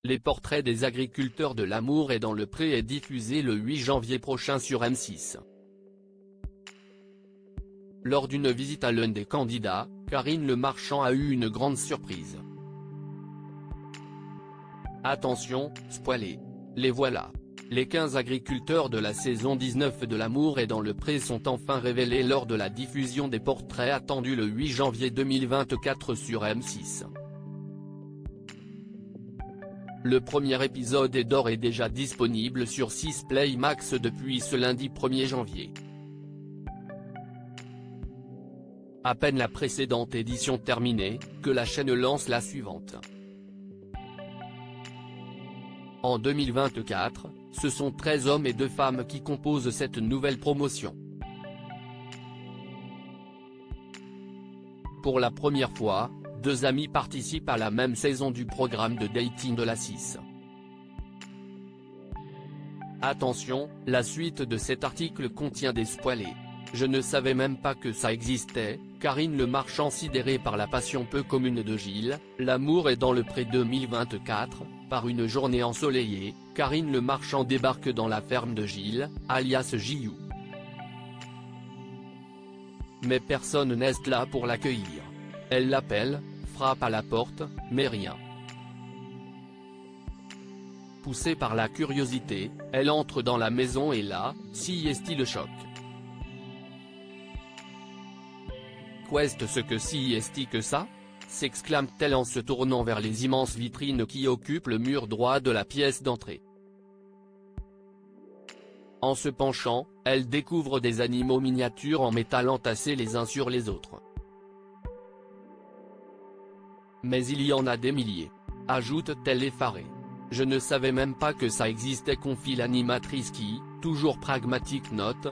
Les portraits des agriculteurs de L'amour est dans le pré est diffusé le 8 janvier prochain sur M6. Lors d'une visite à l'un des candidats, Karine Le Marchand a eu une grande surprise. Attention, spoilés. Les voilà. Les 15 agriculteurs de la saison 19 de L'amour est dans le pré sont enfin révélés lors de la diffusion des portraits attendus le 8 janvier 2024 sur M6. Le premier épisode est d'ores et déjà disponible sur 6 Play Max depuis ce lundi 1er janvier. À peine la précédente édition terminée, que la chaîne lance la suivante. En 2024, ce sont 13 hommes et 2 femmes qui composent cette nouvelle promotion. Pour la première fois, 2 amis participent à la même saison du programme de dating de la 6. Attention, la suite de cet article contient des spoilers. Je ne savais même pas que ça existait. Karine Le Marchand sidérée par la passion peu commune de Gilles, L'amour est dans le pré 2024, par une journée ensoleillée, Karine Le Marchand débarque dans la ferme de Gilles, alias Giou. Mais personne n'est là pour l'accueillir. Elle l'appelle, frappe à la porte, mais rien. Poussée par la curiosité, elle entre dans la maison et là, est le choc. Qu'est-ce que est que ça ? S'exclame-t-elle en se tournant vers les immenses vitrines qui occupent le mur droit de la pièce d'entrée. En se penchant, elle découvre des animaux miniatures en métal entassés les uns sur les autres. Mais il y en a des milliers. Ajoute-t-elle effarée. Je ne savais même pas que ça existait, confie l'animatrice qui, toujours pragmatique, note,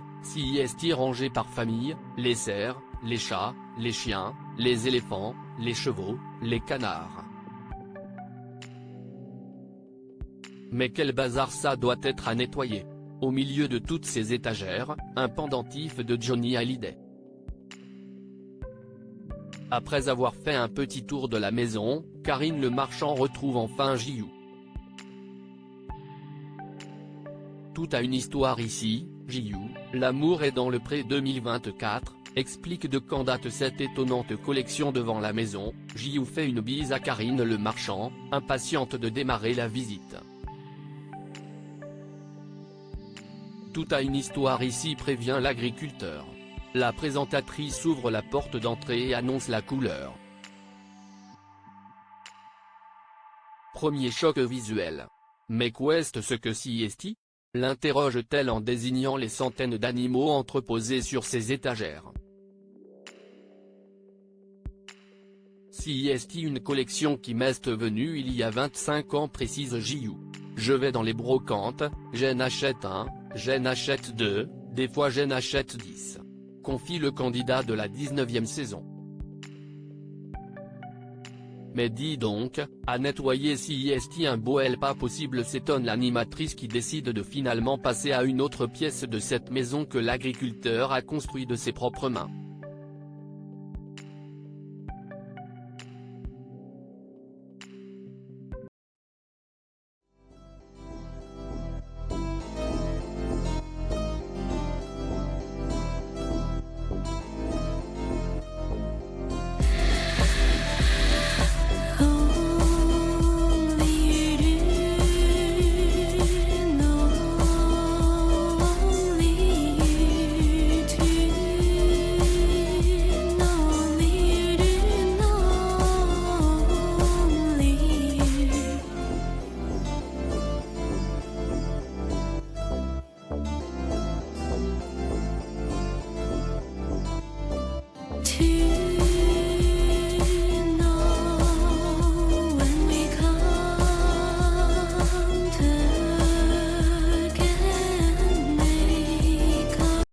rangé par famille, les cerfs, les chats, les chiens, les éléphants, les chevaux, les canards. Mais quel bazar ça doit être à nettoyer. Au milieu de toutes ces étagères, un pendentif de Johnny Hallyday. Après avoir fait un petit tour de la maison, Karine Le Marchand retrouve enfin Giou. Tout a une histoire ici, Giou, L'amour est dans le pré 2024, explique de quand date cette étonnante collection devant la maison. Giou fait une bise à Karine Le Marchand, impatiente de démarrer la visite. Tout a une histoire ici, prévient l'agriculteur. La présentatrice ouvre la porte d'entrée et annonce la couleur. Premier choc visuel. Mais qu'est-ce que est l'interroge-t-elle en désignant les centaines d'animaux entreposés sur ses étagères. C'est une collection qui m'est venue il y a 25 ans, précise Giou. Je vais dans les brocantes, j'en achète un, j'en achète 2, des fois j'en achète 10. Confie le candidat de la 19e saison. Mais dis donc, à nettoyer c'est un boel pas possible, s'étonne l'animatrice qui décide de finalement passer à une autre pièce de cette maison que l'agriculteur a construit de ses propres mains.